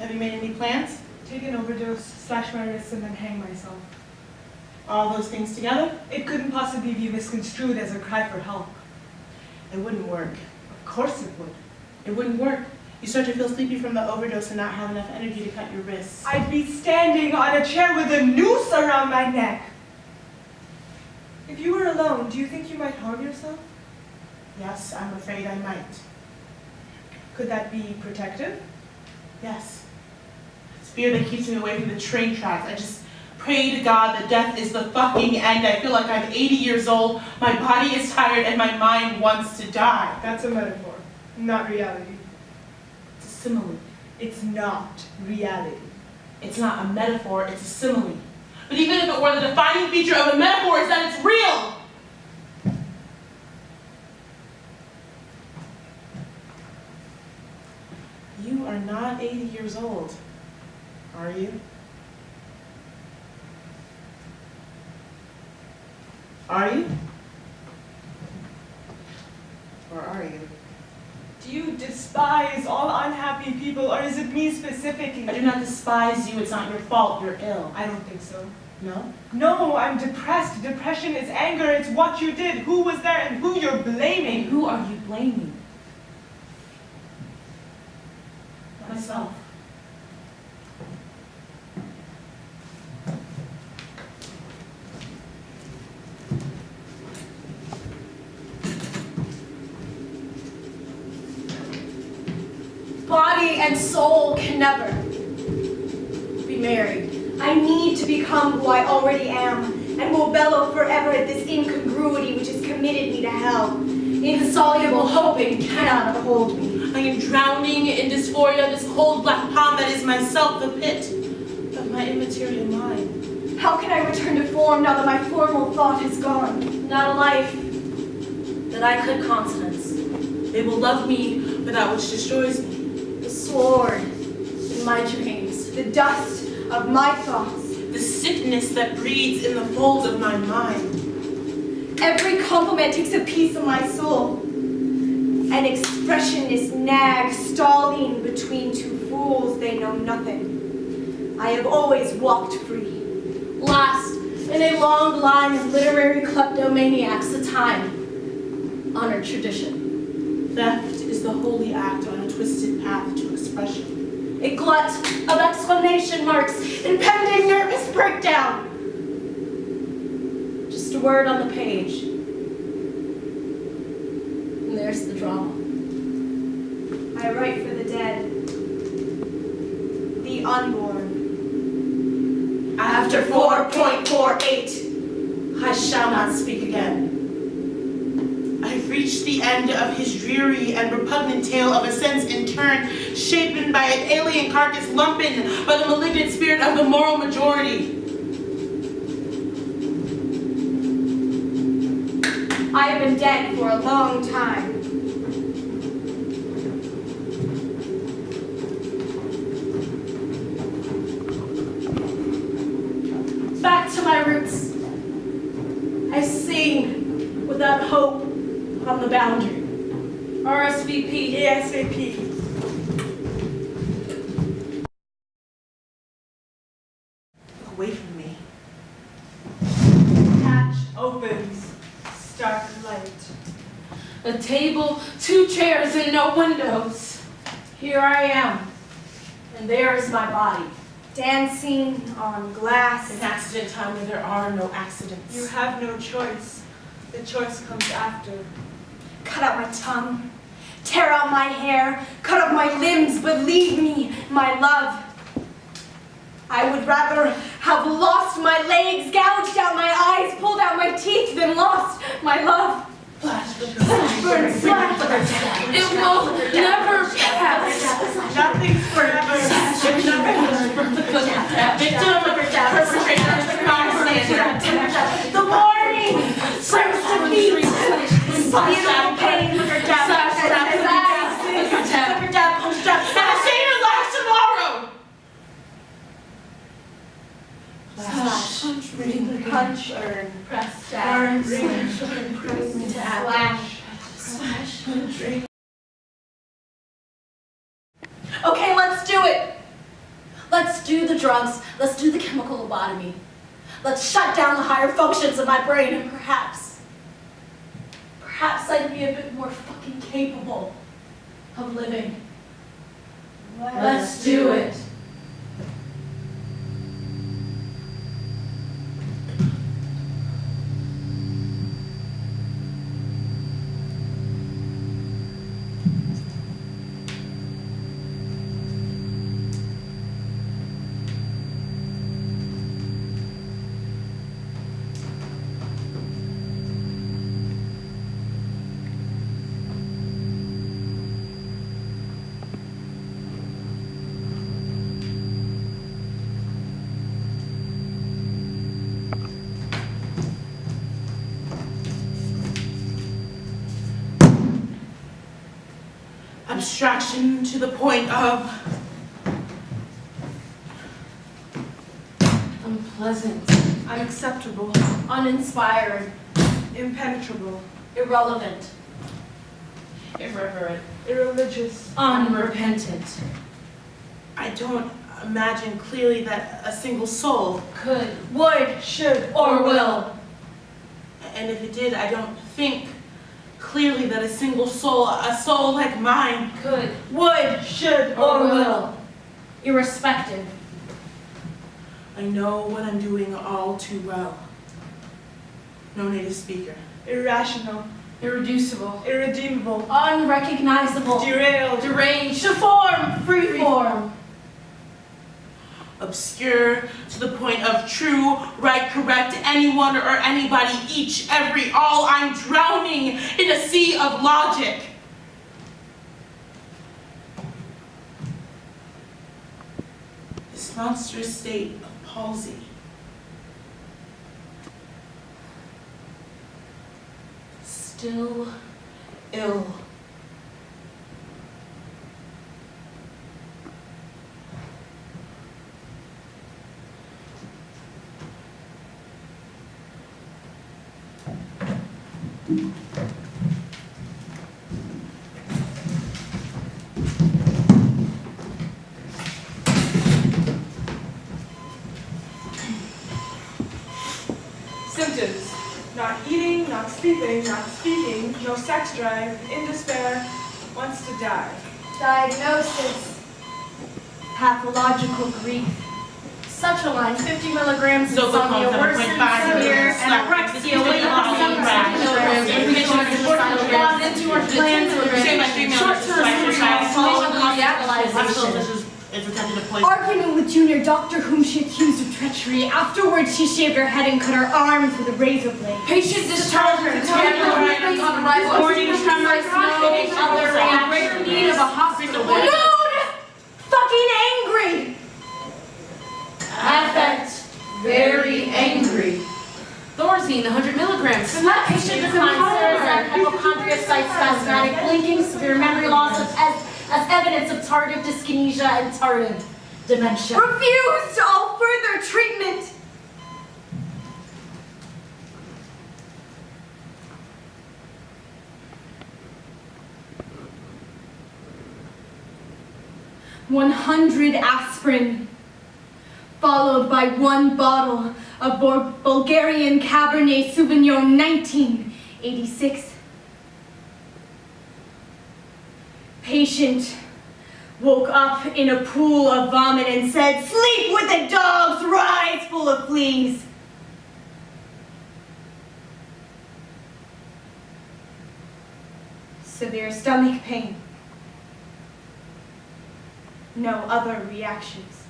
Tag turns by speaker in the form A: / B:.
A: Have you made any plans?
B: Take an overdose, slash my wrists, and then hang myself.
A: All those things together?
B: It couldn't possibly be misconstrued as a cry for help.
A: It wouldn't work.
B: Of course it would.
A: It wouldn't work. You start to feel sleepy from the overdose and not have enough energy to cut your wrists.
B: I'd be standing on a chair with a noose around my neck. If you were alone, do you think you might harm yourself?
A: Yes, I'm afraid I might.
B: Could that be protective?
A: Yes. It's fear that keeps me away from the train tracks. I just pray to God that death is the fucking end. I feel like I'm 80 years old, my body is tired, and my mind wants to die.
B: That's a metaphor, not reality.
A: It's a simile.
B: It's not reality.
A: It's not a metaphor, it's a simile. But even if it were, the defining feature of a metaphor is that it's real! You are not 80 years old, are you? Are you? Or are you?
B: Do you despise all unhappy people, or is it me specifically?
A: I do not despise you, it's not your fault, you're ill.
B: I don't think so.
A: No?
B: No, I'm depressed. Depression is anger, it's what you did, who was there, and who you're blaming.
A: And who are you blaming? Myself.
C: Body and soul can never be married. I need to become who I already am, and will bellow forever at this incongruity which has committed me to hell. Insoluble hoping cannot hold me.
A: I am drowning in dysphoria, this cold black pond that is myself, the pit of my immaterial mind.
C: How can I return to form now that my formal thought is gone? Not a life that I could consonance.
A: They will love me, but that which destroys me.
C: The sword in my dreams, the dust of my thoughts.
A: The sickness that breeds in the folds of my mind.
C: Every compliment takes a piece of my soul. An expressionist nag stalling between two fools, they know nothing. I have always walked free. Last in a long line of literary kleptomaniacs, a time honored tradition.
A: Theft is the holy act on a twisted path to expression.
C: A glut of exclamation marks, impending nervous breakdown. Just a word on the page. And there's the drama. I write for the dead, the unborn. After 4.48, I shall not speak again.
A: I've reached the end of his dreary and repugnant tale of a sense in turn, shapen by an alien carcass, lumpen by the malignant spirit of the moral majority.
C: I have been dead for a long time. Back to my roots. I sing without hope on the boundary. RSVP.
B: ASAP.
A: Away from me.
B: Hatch opens. Stark light.
C: A table, 2 chairs, and no windows. Here I am, and there is my body, dancing on glass.
A: An accident time where there are no accidents.
B: You have no choice. The choice comes after.
C: Cut out my tongue, tear out my hair, cut off my limbs, but leave me my love. I would rather have lost my legs, gouged out my eyes, pulled out my teeth, than lost my love. Burn, slash. It will never pass.
B: Nothing's forever.
A: Victim, perpetrator, bystander.
C: The morning brings defeat, silent pain,
A: And the same as last tomorrow.
C: slash, punch, earn, press,
B: Burn,
C: slash. Okay, let's do it. drugs. Let's do the chemical lobotomy. Let's shut down the higher functions of my brain, and perhaps I'd be a bit more fucking capable of living. Let's do it.
A: Abstraction to the point of
C: Unpleasant.
B: Unacceptable.
C: Uninspired.
B: Impenetrable.
C: Irrelevant.
A: irreverent.
B: Irreligious.
C: Unrepentant.
A: I don't imagine clearly that a single soul,
C: Could. Would.
B: Should.
C: Or will.
A: and if it did, I don't think clearly that a single soul, a soul like mine,
C: Could.
B: Would. Should.
C: Or will. Irrespective.
A: I know what I'm doing all too well. No native speaker.
B: Irrational.
C: Irreducible.
B: Irredeemable.
C: Unrecognizable.
B: Derailed.
C: Deranged. Deformed. Freeform.
A: Obscure to the point of true, right, correct, anyone or anybody, each, every, all. I'm drowning in a sea of logic. This monstrous state of palsy. Still ill.
B: Symptoms. Not eating, not sleeping, not speaking, no sex drive, in despair, wants to die.
C: Diagnosis. Pathological grief. Succiline, 50 milligrams
A: So
C: insomnia,
A: the
C: worsened
A: $7.5
C: severe anorexia, weight loss, 75 milligrams, information on important loss into our plans, short-term memory loss, hospitalization.
A: It's a tentative poison.
C: Argument with junior doctor whom she accused of treachery. Afterwards, she shaved her head and cut her arms with a razor blade. Patient discharged her morning tremors, no other reaction. Need of a hospital bed. Mood! Fucking angry! Affect, very angry.
D: Thorazine, 100 milligrams.
C: That patient declines and hypochondria, site spasmodic blinking, severe memory loss as evidence of tardive dyskinesia and tardive dementia. Refused all further treatment. $100 aspirin, followed by 1 bottle of Bulgarian Cabernet Sauvignon 1986. Patient woke up in a pool of vomit and said, "Sleep with the dogs, rise full of fleas." Severe stomach pain. No other reactions.